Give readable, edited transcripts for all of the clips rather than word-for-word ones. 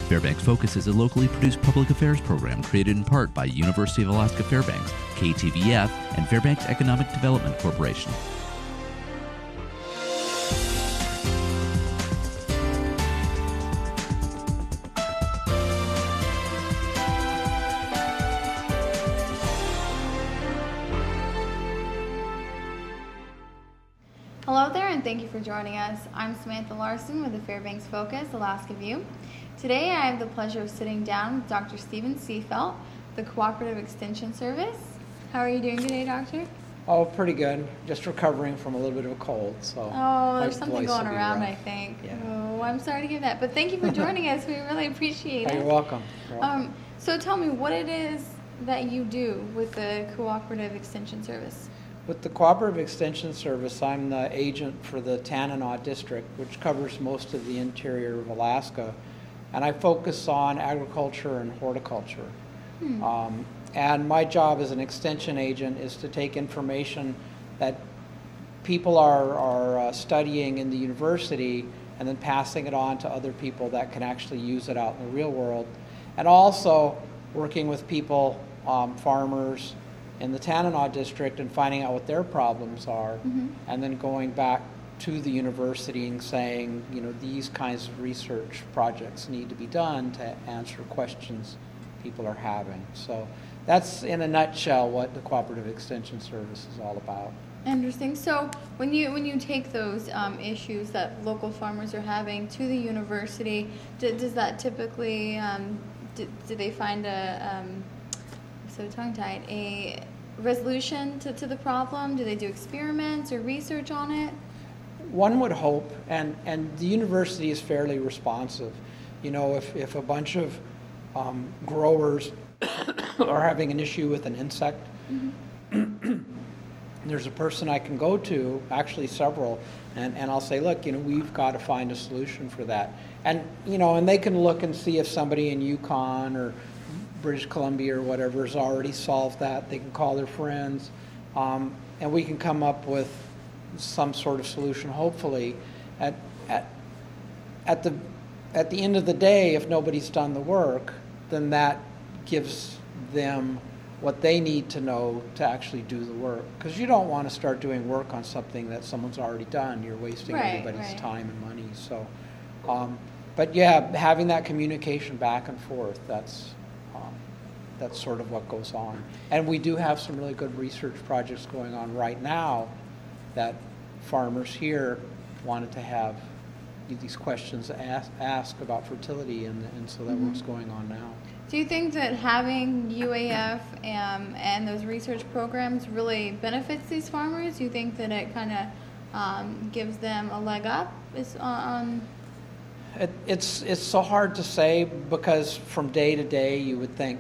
Fairbanks Focus is a locally produced public affairs program created in part by University of Alaska Fairbanks, KTVF, and Fairbanks Economic Development Corporation. Hello there, and thank you for joining us. I'm Samantha Larson with the Fairbanks Focus, Alaska View. Today I have the pleasure of sitting down with Dr. Stephen Seefelt, the Cooperative Extension Service. How are you doing today, Doctor? Oh, pretty good. Just recovering from a little bit of a cold. So there's something going around, I think. Yeah. Oh, I'm sorry to hear that, but thank you for joining us. We really appreciate it. You're welcome. You're welcome. So tell me what it is that you do with the Cooperative Extension Service. With the Cooperative Extension Service, I'm the agent for the Tanana District, which covers most of the interior of Alaska. And I focus on agriculture and horticulture. And my job as an extension agent is to take information that people are studying in the university and then passing it on to other people that can actually use it out in the real world. And also working with people, farmers, in the Tanana district and finding out what their problems are, and then going back to the university and saying, you know, these kinds of research projects need to be done to answer questions people are having. So that's in a nutshell what the Cooperative Extension Service is all about. Interesting. So when you take those issues that local farmers are having to the university, does that typically, do they find so tongue-tied, a resolution to the problem? Do they do experiments or research on it? One would hope, and the university is fairly responsive. You know, if a bunch of growers are having an issue with an insect, there's a person I can go to, actually several, and I'll say, look, you know, we've got to find a solution for that. And, you know, and they can look and see if somebody in Yukon or British Columbia or whatever has already solved that. They can call their friends, and we can come up with some sort of solution, hopefully. At the end of the day, if nobody's done the work, then that gives them what they need to know to actually do the work. Because you don't want to start doing work on something that someone's already done. You're wasting everybody's time and money. So, but yeah, having that communication back and forth, that's sort of what goes on. And we do have some really good research projects going on right now that farmers here wanted to have these questions asked about fertility, and so that work's going on now. Do you think that having UAF and those research programs really benefits these farmers? Do you think that it kind of gives them a leg up? It's so hard to say, because from day to day you would think,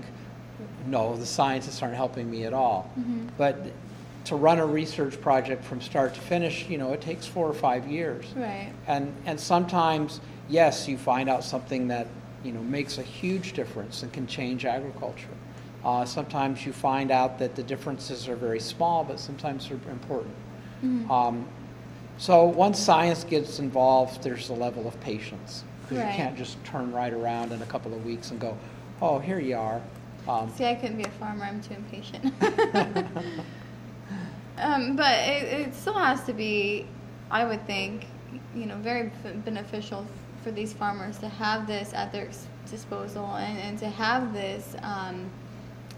no, the scientists aren't helping me at all. But to run a research project from start to finish, you know, it takes 4 or 5 years. Right. And sometimes, yes, you find out something that, you know, makes a huge difference and can change agriculture. Sometimes you find out that the differences are very small, but sometimes they're important. So once science gets involved, there's a level of patience. Because you can't just turn right around in a couple of weeks and go, oh, here you are. See, I couldn't be a farmer. I'm too impatient. But it still has to be, I would think, you know, very beneficial for these farmers to have this at their disposal and to have this,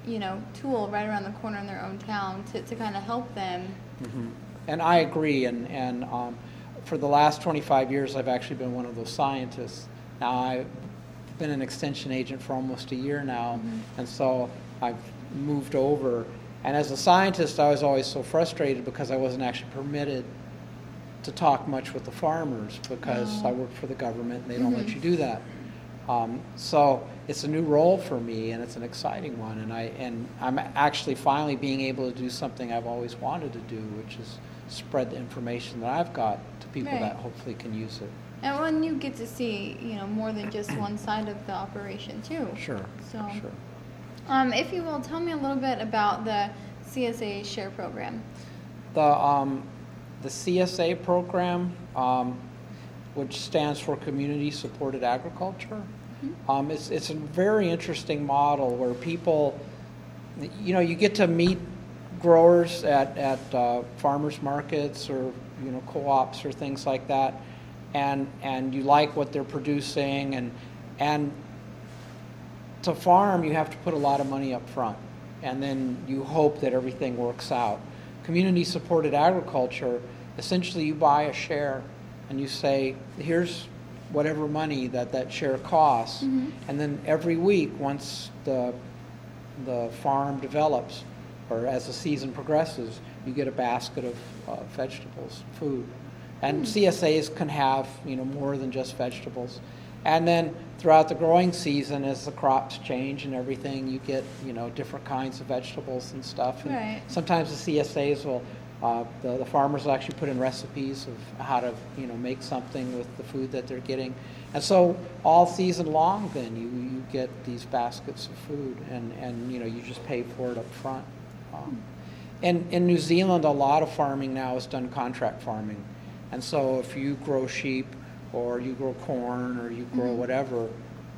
you know, tool right around the corner in their own town to kind of help them. And I agree. And for the last 25 years, I've actually been one of those scientists. Now, I've been an extension agent for almost a year now, and so I've moved over. And as a scientist, I was always so frustrated because I wasn't actually permitted to talk much with the farmers, because I work for the government and they don't let you do that. So it's a new role for me, and it's an exciting one. And I'm actually finally being able to do something I've always wanted to do, which is spread the information that I've got to people that hopefully can use it. And when you get to see, you know, more than just one side of the operation too. Sure. So, sure. If you will, tell me a little bit about the CSA Share program. The CSA program, which stands for Community Supported Agriculture, It's a very interesting model where people, you know, you get to meet growers at farmers markets or, you know, co-ops or things like that, and you like what they're producing, and to farm you have to put a lot of money up front, and then you hope that everything works out. Community supported agriculture, essentially you buy a share and you say, here's whatever money that share costs, and then every week once the farm develops or as the season progresses, you get a basket of vegetables, food. And CSAs can have, you know, more than just vegetables. And then throughout the growing season, as the crops change and everything, you get, you know, different kinds of vegetables and stuff. And Right. sometimes the CSAs will, the farmers will actually put in recipes of how to, you know, make something with the food that they're getting. And so all season long then you get these baskets of food, and you know, you just pay for it up front. In New Zealand, a lot of farming now is done contract farming. And so if you grow sheep or you grow corn or you grow whatever,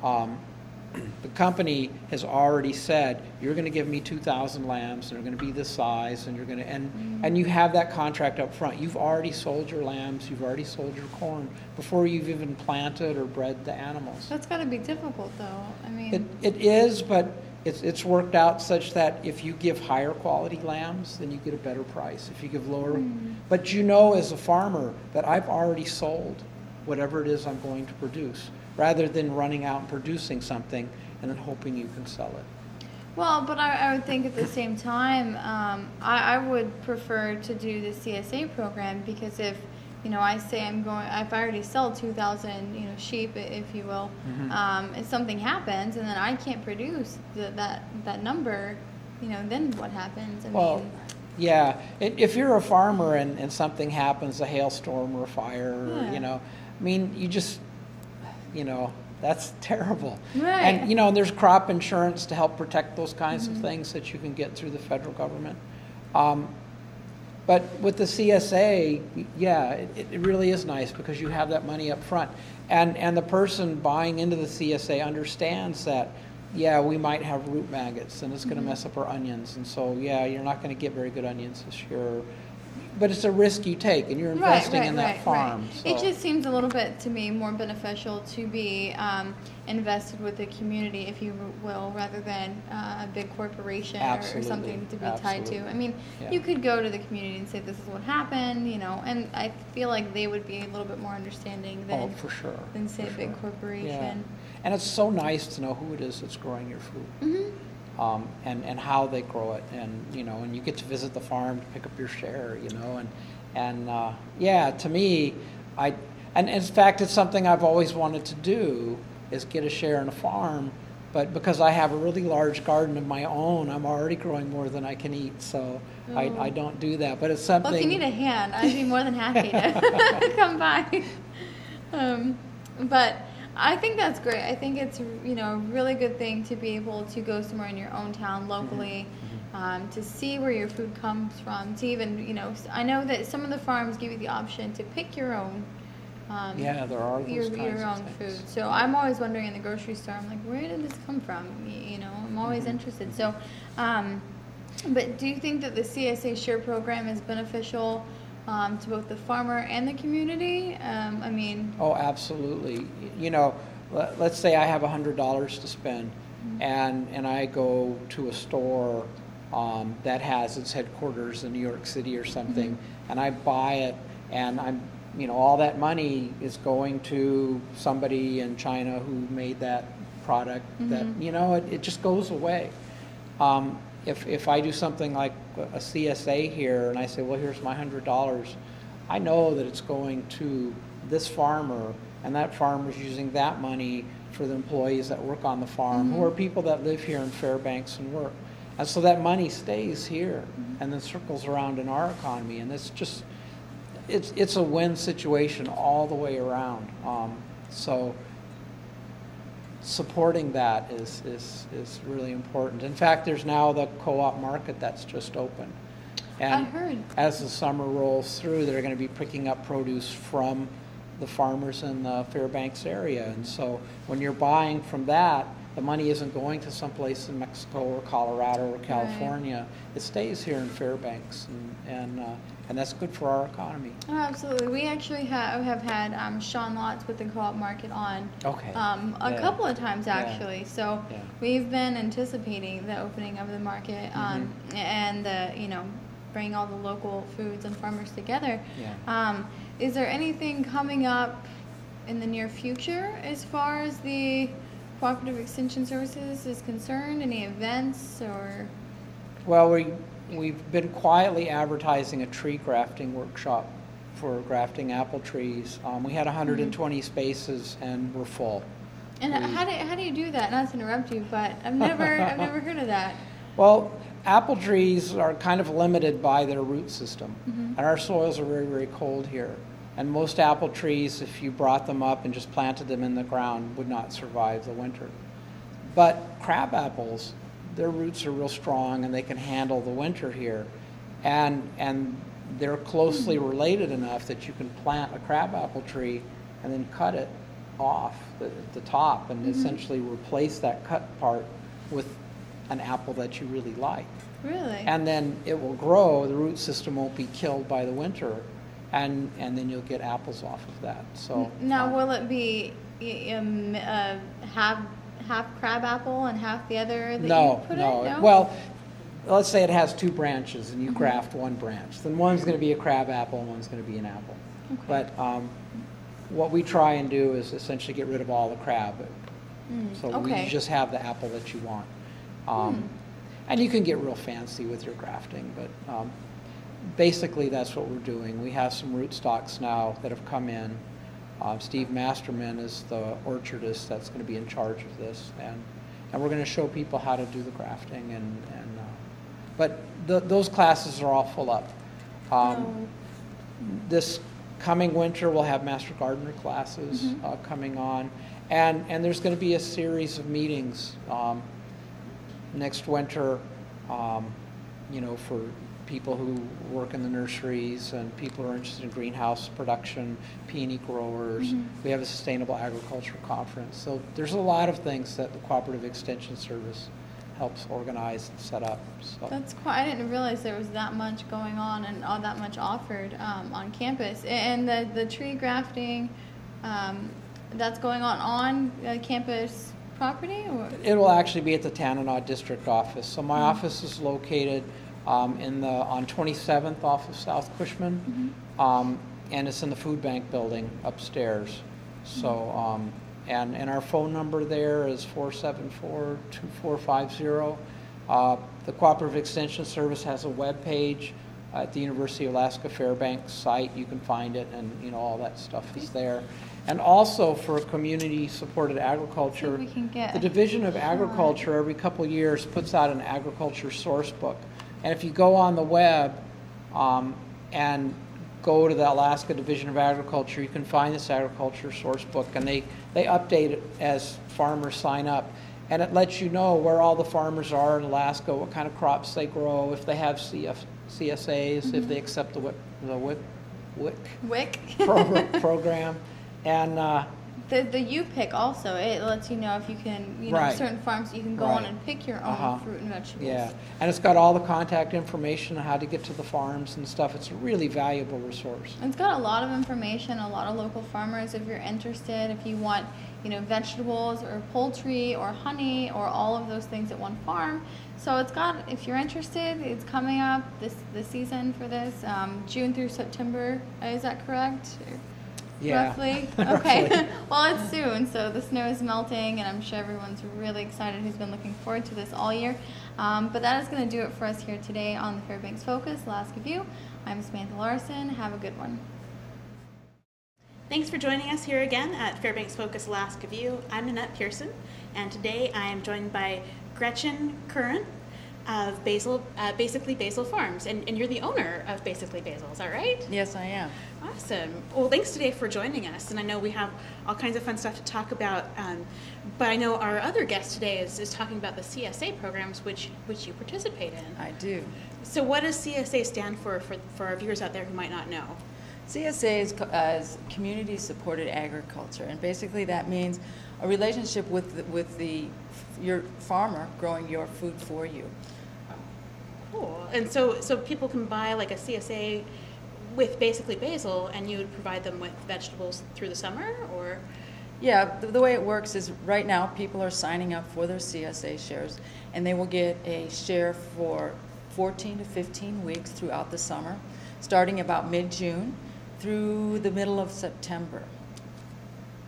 the company has already said, you're going to give me 2,000 lambs and they're going to be this size, and you're going to, and you have that contract up front. You've already sold your lambs, you've already sold your corn before you've even planted or bred the animals. That's got to be difficult, though. I mean, It is, but it's worked out such that if you give higher quality lambs, then you get a better price. If you give lower, but you know as a farmer that I've already sold whatever it is I'm going to produce, rather than running out and producing something and then hoping you can sell it. well, but I would think at the same time, I would prefer to do the CSA program, because if, you know, I say if I already sell 2,000, you know, sheep, if you will, if something happens and then I can't produce that number, you know, then what happens? I mean, yeah, if you're a farmer and something happens, a hailstorm or a fire, or, you know, I mean, you just, you know, that's terrible. Right. And, you know, and there's crop insurance to help protect those kinds of things that you can get through the federal government. But with the CSA, yeah, it really is nice because you have that money up front. And the person buying into the CSA understands that, yeah, we might have root maggots and it's going to mess up our onions. And so, yeah, you're not going to get very good onions this year. But it's a risk you take, and you're investing in that farm. So. It just seems a little bit, to me, more beneficial to be invested with the community, if you will, rather than a big corporation or something to be tied to. I mean, you could go to the community and say, this is what happened, you know, and I feel like they would be a little bit more understanding than, than say, a big corporation. Yeah. And it's so nice to know who it is that's growing your food. And how they grow it, and you know, and you get to visit the farm to pick up your share, you know, and yeah, to me, and in fact, it's something I've always wanted to do, is get a share in a farm, but because I have a really large garden of my own, I'm already growing more than I can eat, so I don't do that. But it's something. Well, if you need a hand, I'd be more than happy to come by. But I think that's great. I think it's, you know, a really good thing to be able to go somewhere in your own town locally, to see where your food comes from, to even, you know, I know that some of the farms give you the option to pick your own. Yeah, there are those your own food. So I'm always wondering in the grocery store, I'm like, where did this come from? You know, I'm always interested. So, but do you think that the CSA Share program is beneficial to both the farmer and the community? I mean... Oh, absolutely. You know, let's say I have $100 to spend, and I go to a store that has its headquarters in New York City or something, and I buy it, and you know, all that money is going to somebody in China who made that product that, you know, it just goes away. If I do something like a CSA here and I say, well, here's my $100, I know that it's going to this farmer, and that farmer's using that money for the employees that work on the farm, who are people that live here in Fairbanks and work. And so that money stays here and then circles around in our economy, and it's just, it's a win situation all the way around. So supporting that is really important. In fact, there's now the co-op market that's just opened. And I heard. As the summer rolls through, they're going to be picking up produce from the farmers in the Fairbanks area. And so when you're buying from that, the money isn't going to someplace in Mexico or Colorado or California. Right. It stays here in Fairbanks, and that's good for our economy. Oh, absolutely. We actually have had Sean Lotz with the Co-op Market on a couple of times, actually. Yeah. So we've been anticipating the opening of the market and bring all the local foods and farmers together. Yeah. Is there anything coming up in the near future as far as the Cooperative Extension Services is concerned? Any events or? Well, we've been quietly advertising a tree grafting workshop for grafting apple trees. We had 120 spaces and we're full. And how do you do that? Not to interrupt you, but I've never heard of that. Well, apple trees are kind of limited by their root system, and our soils are very, very cold here. And most apple trees, if you brought them up and just planted them in the ground, would not survive the winter. But crab apples, their roots are real strong and they can handle the winter here. And they're closely related enough that you can plant a crab apple tree and then cut it off at the top and essentially replace that cut part with an apple that you really like. Really? And then it will grow, the root system won't be killed by the winter. And then you'll get apples off of that. So now, will it be half crab apple and half the other that you put in? No. Well, let's say it has two branches and you graft one branch. Then one's going to be a crab apple and one's going to be an apple. Okay. But what we try and do is essentially get rid of all the crab. So you just have the apple that you want. And you can get real fancy with your grafting, but basically that's what we're doing. We have some rootstocks now that have come in. Steve Masterman is the orchardist that's going to be in charge of this, and we're going to show people how to do the grafting. But those classes are all full up. This coming winter we'll have Master Gardener classes coming on, and there's going to be a series of meetings next winter, for people who work in the nurseries and people who are interested in greenhouse production, peony growers. We have a sustainable agriculture conference. So there's a lot of things that the Cooperative Extension Service helps organize and set up. So that's quite, I didn't realize there was that much going on and all that much offered on campus. And the tree grafting, that's going on campus property? Or? It will actually be at the Tanana District Office. So my office is located on 27th off of South Cushman, and it's in the food bank building upstairs. So, and our phone number there is 474-2450. The Cooperative Extension Service has a web page at the University of Alaska Fairbanks site. You can find it, and all that stuff is there. And also for community-supported agriculture, the Division of Agriculture every couple years puts out an agriculture source book. And if you go on the web and go to the Alaska Division of Agriculture, you can find this agriculture source book, and they update it as farmers sign up. And it lets you know where all the farmers are in Alaska, what kind of crops they grow, if they have CSAs, if they accept the WIC program. And the U-Pick also, it lets you know if you can, certain farms you can go on and pick your own fruit and vegetables. Yeah, and it's got all the contact information on how to get to the farms and stuff. It's a really valuable resource. It's got a lot of information, a lot of local farmers if you're interested, if you want, vegetables or poultry or honey or all of those things at one farm. So it's got, if you're interested, it's coming up this season for this, June through September, is that correct? Yeah. Roughly? Okay. Well, it's soon, so the snow is melting, and I'm sure everyone's really excited who's been looking forward to this all year. But that is going to do it for us here today on the Fairbanks Focus, Alaska View. I'm Samantha Larson. Have a good one. Thanks for joining us here again at Fairbanks Focus, Alaska View. I'm Nanette Pearson, and today I am joined by Gretchen Curran of Basically Basil Farms, and you're the owner of Basically Basil, is that right? Yes, I am. Awesome. Well, thanks today for joining us, and I know we have all kinds of fun stuff to talk about, but I know our other guest today is talking about the CSA programs which you participate in. I do. So what does CSA stand for our viewers out there who might not know? CSA is community-supported agriculture, and basically that means a relationship with your farmer growing your food for you. Cool. And so people can buy like a CSA with basically basil, and you would provide them with vegetables through the summer, or? Yeah, the way it works is right now people are signing up for their CSA shares, and they will get a share for 14 to 15 weeks throughout the summer, starting about mid-June through the middle of September.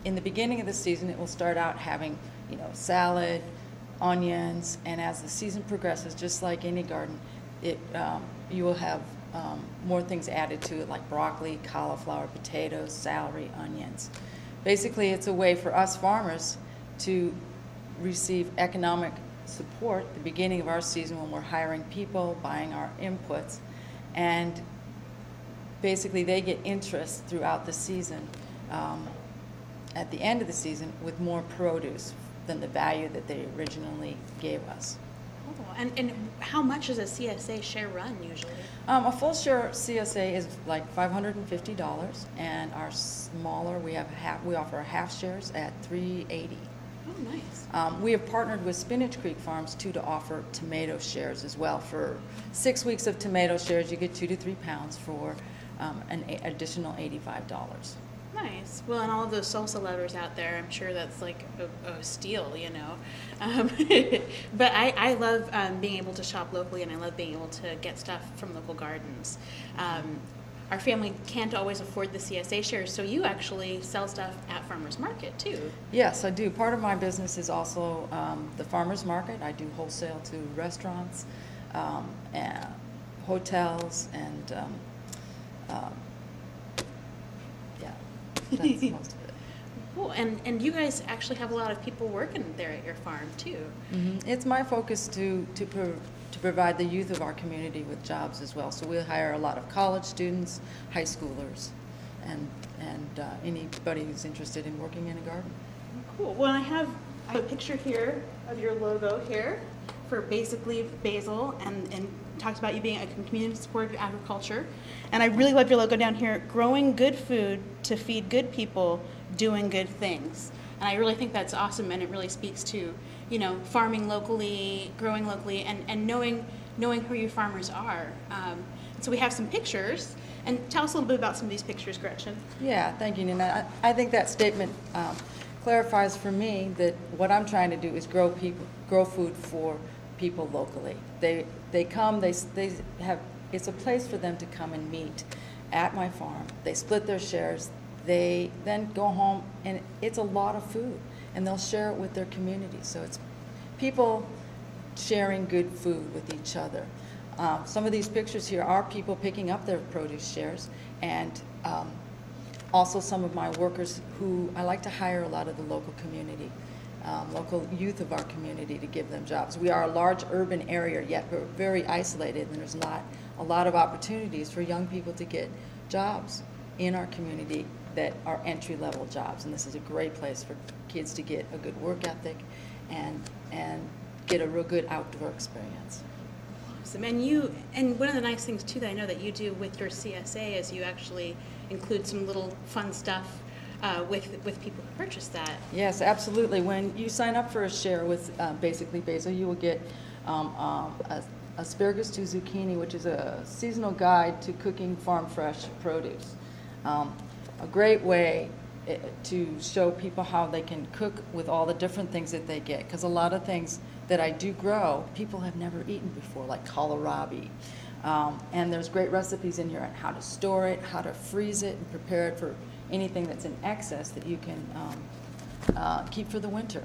In the beginning of the season, it will start out having, salad, onions, and as the season progresses, just like any garden, you will have more things added to it, like broccoli, cauliflower, potatoes, celery, onions. Basically, it's a way for us farmers to receive economic support at the beginning of our season when we're hiring people, buying our inputs, and basically they get interest throughout the season, at the end of the season, with more produce than the value that they originally gave us. Oh, and how much does a CSA share run usually? A full share CSA is like $550, and our smaller, we offer half shares at $380. Oh, nice. We have partnered with Spinach Creek Farms too to offer tomato shares as well. For 6 weeks of tomato shares, you get 2 to 3 pounds for an additional $85. Nice. Well, and all of those salsa lovers out there, I'm sure that's like a steal, But I love being able to shop locally, and I love being able to get stuff from local gardens. Our family can't always afford the CSA shares, so you actually sell stuff at farmers market too. Yes, I do. Part of my business is also the farmers market. I do wholesale to restaurants, and hotels, and that's most of it. Cool. And you guys actually have a lot of people working there at your farm too. Mm-hmm. It's my focus to provide the youth of our community with jobs as well. So we'll hire a lot of college students, high schoolers, and anybody who's interested in working in a garden. Cool. Well, I have a picture here of your logo here for Basically Basil, and talks about you being a community-supported agriculture. And I really love your logo down here, growing good food to feed good people, doing good things. And I really think that's awesome, and it really speaks to, farming locally, growing locally, and knowing who your farmers are. So we have some pictures, and tell us a little bit about some of these pictures, Gretchen. Yeah, thank you, Nina. I think that statement clarifies for me that what I'm trying to do is grow food for people locally. They come, they have, it's a place for them to come and meet at my farm. They split their shares. They then go home, and it's a lot of food, and they'll share it with their community. So it's people sharing good food with each other. Some of these pictures here are people picking up their produce shares, and also some of my workers who I like to hire a lot of the local community, local youth of our community, to give them jobs. We are a large urban area, yet we're very isolated, and there's not a lot of opportunities for young people to get jobs in our community that are entry-level jobs. And this is a great place for kids to get a good work ethic and get a real good outdoor experience. Awesome. And one of the nice things too that I know that you do with your CSA is you actually include some little fun stuff with people who purchase that. Yes, absolutely. When you sign up for a share with Basically Basil, you will get asparagus to zucchini, which is a seasonal guide to cooking farm fresh produce. A great way to show people how they can cook with all the different things that they get, because a lot of things that I do grow, people have never eaten before, like kohlrabi. And there's great recipes in here on how to store it, how to freeze it, and prepare it for anything that's in excess that you can keep for the winter.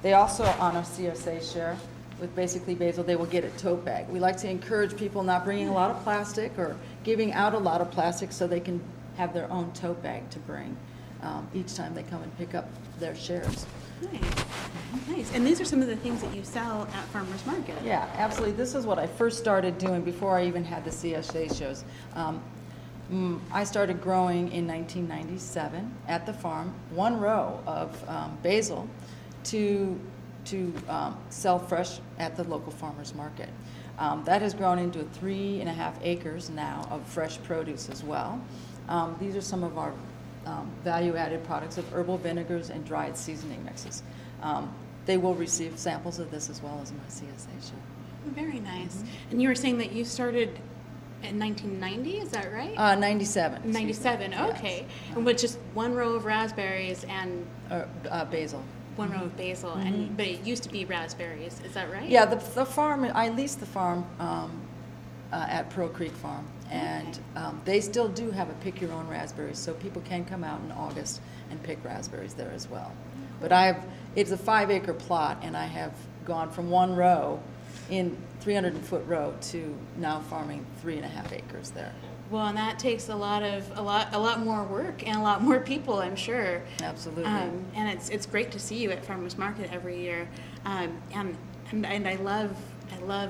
They also, on our CSA share with Basically Basil, they will get a tote bag. We like to encourage people not bringing a lot of plastic or giving out a lot of plastic, so they can have their own tote bag to bring each time they come and pick up their shares. Nice. Nice. And these are some of the things that you sell at farmers market. Yeah, absolutely. This is what I first started doing before I even had the CSA shows. I started growing in 1997 at the farm, 1 row of basil to sell fresh at the local farmers market. That has grown into 3.5 acres now of fresh produce as well. These are some of our value-added products of herbal vinegars and dried seasoning mixes. They will receive samples of this as well as my CSA show. Very nice. And you were saying that you started in 1990, is that right? 97. 97, okay. Yes. And with just one row of raspberries and Basil. one row of basil, and but it used to be raspberries, is that right? Yeah, the farm, I leased the farm at Pearl Creek Farm, and they still do have a pick your own raspberries, so people can come out in August and pick raspberries there as well. But it's a 5-acre plot, and I have gone from one row in 300-foot row to now farming 3.5 acres there. Well, and that takes a lot more work and a lot more people, I'm sure. Absolutely. And it's great to see you at Farmers Market every year. And I love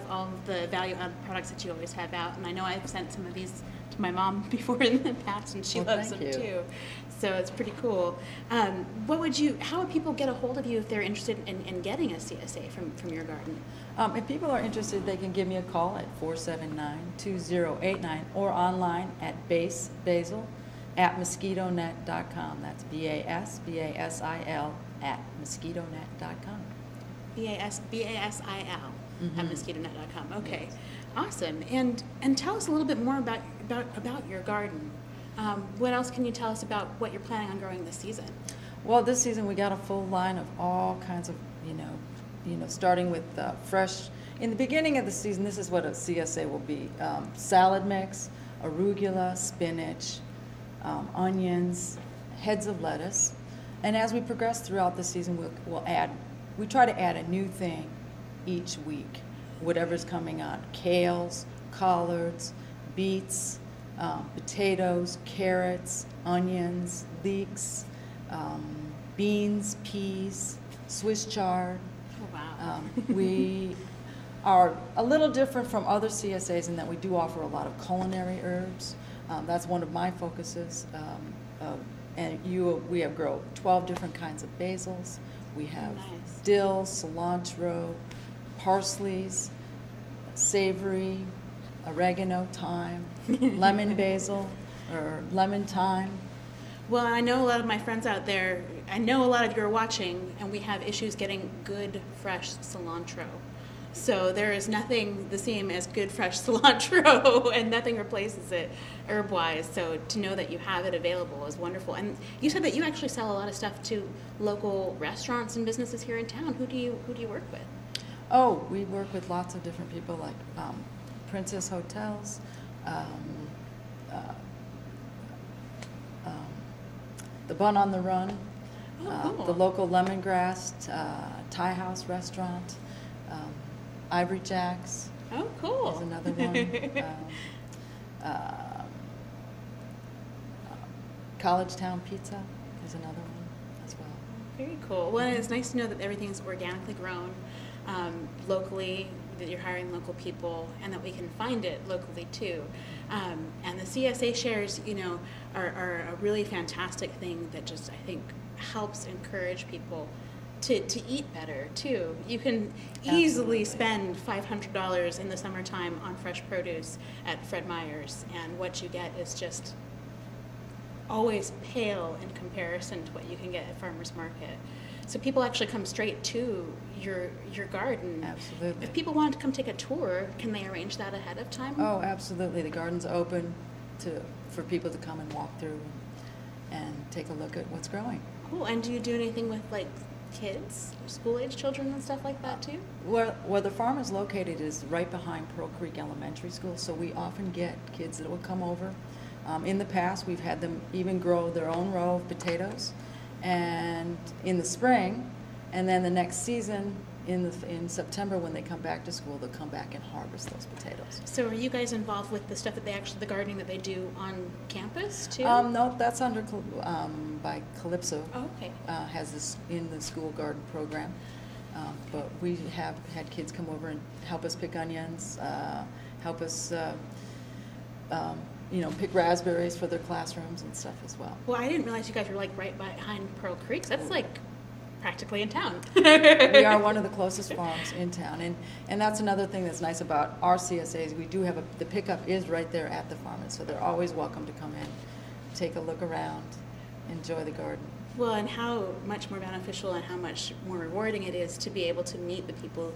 all of the value-added products that you always have out. And I know I've sent some of these to my mom before in the past, and she loves them too. So it's pretty cool. How would people get a hold of you if they're interested in getting a CSA from your garden? If people are interested, they can give me a call at 479-2089 or online at basil at mosquitonet.com. That's BASIL at mosquitonet.com. BASIL at mosquitonet.com. Okay, awesome. And tell us a little bit more about your garden. What else can you tell us about what you're planning on growing this season? Well, this season we got a full line of all kinds of, starting with fresh. In the beginning of the season, this is what a CSA will be: salad mix, arugula, spinach, onions, heads of lettuce. And as we progress throughout the season, we try to add a new thing each week, whatever's coming on: kales, collards, beets, potatoes, carrots, onions, leeks, beans, peas, Swiss chard. Oh, wow. We are a little different from other CSAs in that we do offer a lot of culinary herbs. That's one of my focuses. We have grown 12 different kinds of basils. We have dill, cilantro, parsleys, savory, oregano, thyme, lemon basil, or lemon thyme. Well, I know a lot of my friends out there, I know a lot of you are watching, and we have issues getting good, fresh cilantro. So there is nothing the same as good, fresh cilantro, and nothing replaces it herb-wise. So to know that you have it available is wonderful. And you said that you actually sell a lot of stuff to local restaurants and businesses here in town. Who do you work with? Oh, we work with lots of different people, like Princess Hotels, the Bun on the Run, cool. the local Lemongrass Thai House restaurant, Ivory Jacks. Oh, cool. Is another one. College Town Pizza is another one as well. Very cool. Well, it's nice to know that everything's organically grown locally, that you're hiring local people, and that we can find it locally too. And the CSA shares, are a really fantastic thing that just, I think, helps encourage people to eat better too. You can easily spend $500 in the summertime on fresh produce at Fred Meyer's, and what you get is just always pale in comparison to what you can get at Farmers Market. So people actually come straight to your garden. Absolutely. If people want to come take a tour, can they arrange that ahead of time? Oh, absolutely. The garden's open for people to come and walk through and take a look at what's growing. Cool. And do you do anything with like kids, school-age children and stuff like that too? Where the farm is located is right behind Pearl Creek Elementary School, so we often get kids that will come over. In the past, we've had them even grow their own row of potatoes, and in the spring, and then the next season in September when they come back to school, they'll come back and harvest those potatoes. So are you guys involved with the stuff that the gardening that they do on campus too? No, that's under by Calypso. Oh, okay. Has this in the school garden program. But we have had kids come over and help us pick onions, help us pick raspberries for their classrooms and stuff as well. Well, I didn't realize you guys were like right behind Pearl Creek. So that's like practically in town. We are one of the closest farms in town, and that's another thing that's nice about our CSAs. We do have the pickup is right there at the farm, and so they're always welcome to come in take a look around, enjoy the garden. Well, and how much more beneficial and how much more rewarding it is to be able to meet the people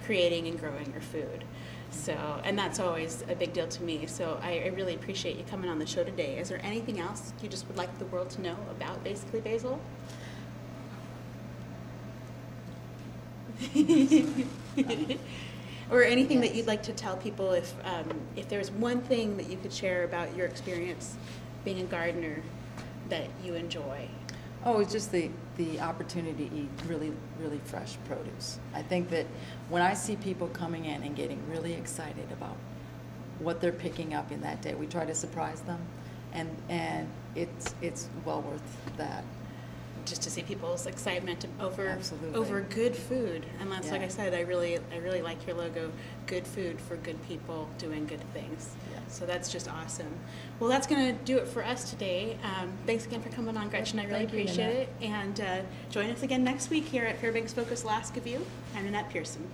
creating and growing your food. So, and that's always a big deal to me. So I really appreciate you coming on the show today. Is there anything else you just would like the world to know about Basically Basil? Or anything that you'd like to tell people if there's one thing that you could share about your experience being a gardener that you enjoy? Oh, it's just the opportunity to eat really, really fresh produce. I think that when I see people coming in and getting really excited about what they're picking up in that day, we try to surprise them, and it's well worth that. Just to see people's excitement over Absolutely. over good food, and that's like Yeah. I said, I really like your logo. Good food for good people doing good things. Yeah. So that's just awesome. Well, that's going to do it for us today. Thanks again for coming on, Gretchen. I really Thank you, appreciate Nanette. it. And join us again next week here at Fairbanks Focus Alaska View. I'm Nanette Pearson.